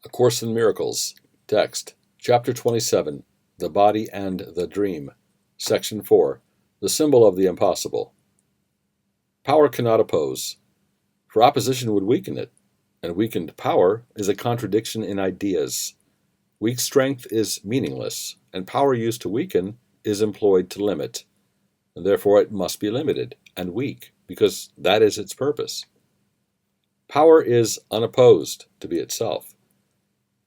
A Course in Miracles, Text, Chapter 27, The Body and the Dream, Section 4, The Symbol of the Impossible. Power cannot oppose, for opposition would weaken it, and weakened power is a contradiction in ideas. Weak strength is meaningless, and power used to weaken is employed to limit, and therefore it must be limited and weak, because that is its purpose. Power is unopposed to be itself.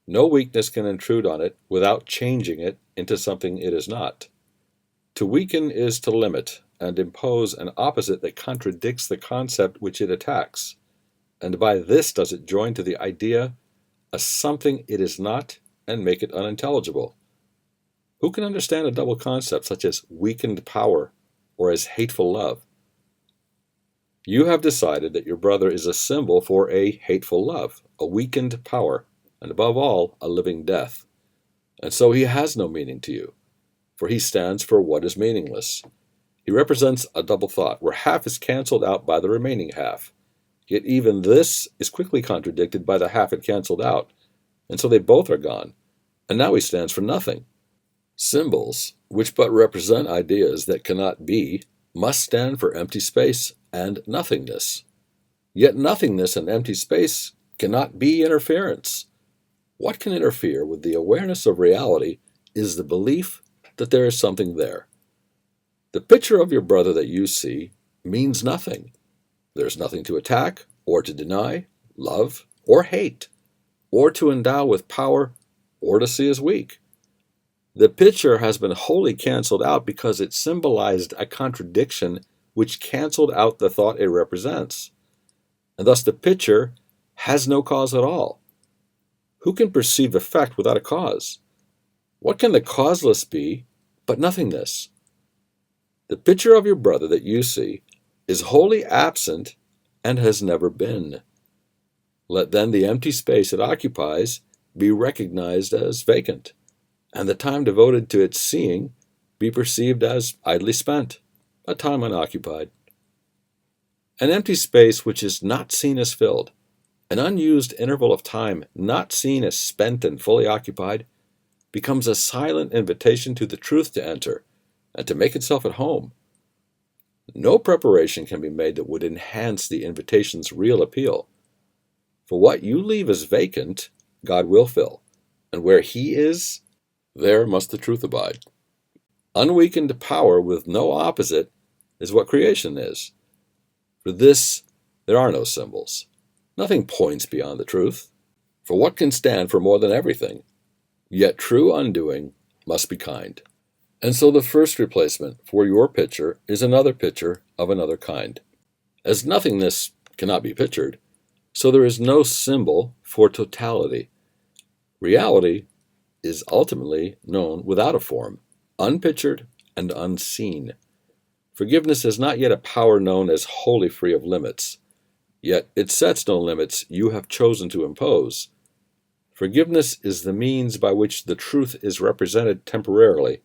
No weakness can intrude on it without changing it into something it is not. To weaken is to limit and impose an opposite that contradicts the concept which it attacks, and by this does it join to the idea a something it is not and make it unintelligible. Who can understand a double concept such as weakened power or as hateful love? You have decided that your brother is a symbol for a hateful love, a weakened power, and above all, a living death. And so he has no meaning to you, for he stands for what is meaningless. He represents a double thought, where half is cancelled out by the remaining half. Yet even this is quickly contradicted by the half it cancelled out, and so they both are gone, and now he stands for nothing. Symbols, which but represent ideas that cannot be, must stand for empty space and nothingness. Yet nothingness and empty space cannot be interference. What can interfere with the awareness of reality is the belief that there is something there. The picture of your brother that you see means nothing. There is nothing to attack, or to deny, love, or hate, or to endow with power, or to see as weak. The picture has been wholly cancelled out because it symbolized a contradiction which cancelled out the thought it represents. And thus the picture has no cause at all. Who can perceive effect without a cause? What can the causeless be but nothingness? The picture of your brother that you see is wholly absent and has never been. Let then the empty space it occupies be recognized as vacant, and the time devoted to its seeing be perceived as idly spent, a time unoccupied. An empty space which is not seen as filled, an unused interval of time not seen as spent and fully occupied, becomes a silent invitation to the truth to enter and to make itself at home. No preparation can be made that would enhance the invitation's real appeal. For what you leave as vacant, God will fill, and where He is, there must the truth abide. Unweakened power with no opposite is what creation is. For this, there are no symbols. Nothing points beyond the truth, for what can stand for more than everything? Yet true undoing must be kind. And so the first replacement for your picture is another picture of another kind. As nothingness cannot be pictured, so there is no symbol for totality. Reality is ultimately known without a form, unpictured and unseen. Forgiveness is not yet a power known as wholly free of limits. Yet it sets no limits you have chosen to impose. Forgiveness is the means by which the truth is represented temporarily.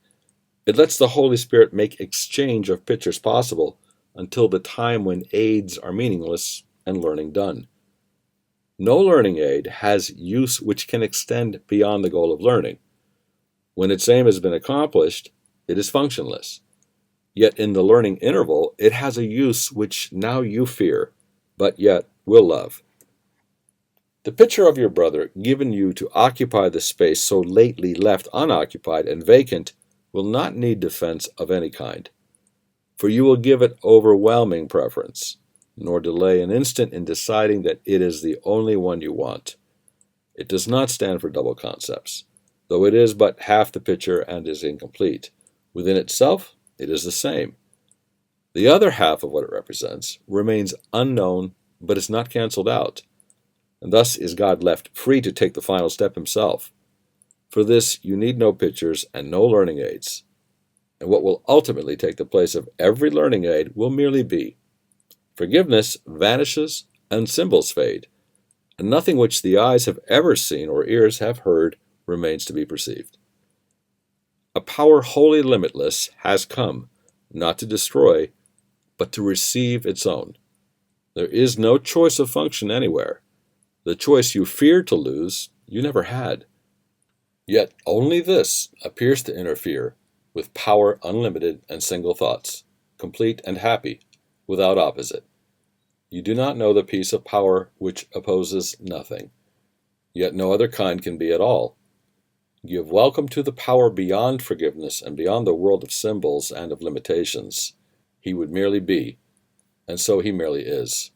It lets the Holy Spirit make exchange of pictures possible until the time when aids are meaningless and learning done. No learning aid has use which can extend beyond the goal of learning. When its aim has been accomplished, it is functionless. Yet in the learning interval, it has a use which now you fear, but yet will love. The picture of your brother given you to occupy the space so lately left unoccupied and vacant will not need defense of any kind, for you will give it overwhelming preference, nor delay an instant in deciding that it is the only one you want. It does not stand for double concepts, though it is but half the picture and is incomplete. Within itself, it is the same. The other half of what it represents remains unknown, but is not cancelled out, and thus is God left free to take the final step himself. For this you need no pictures and no learning aids, and what will ultimately take the place of every learning aid will merely be forgiveness vanishes and symbols fade, and nothing which the eyes have ever seen or ears have heard remains to be perceived. A power wholly limitless has come, not to destroy, but to receive its own. There is no choice of function anywhere. The choice you fear to lose you never had. Yet only this appears to interfere with power unlimited and single thoughts, complete and happy, without opposite. You do not know the peace of power which opposes nothing, yet no other kind can be at all. Give welcome to the power beyond forgiveness and beyond the world of symbols and of limitations. He would merely be, and so he merely is.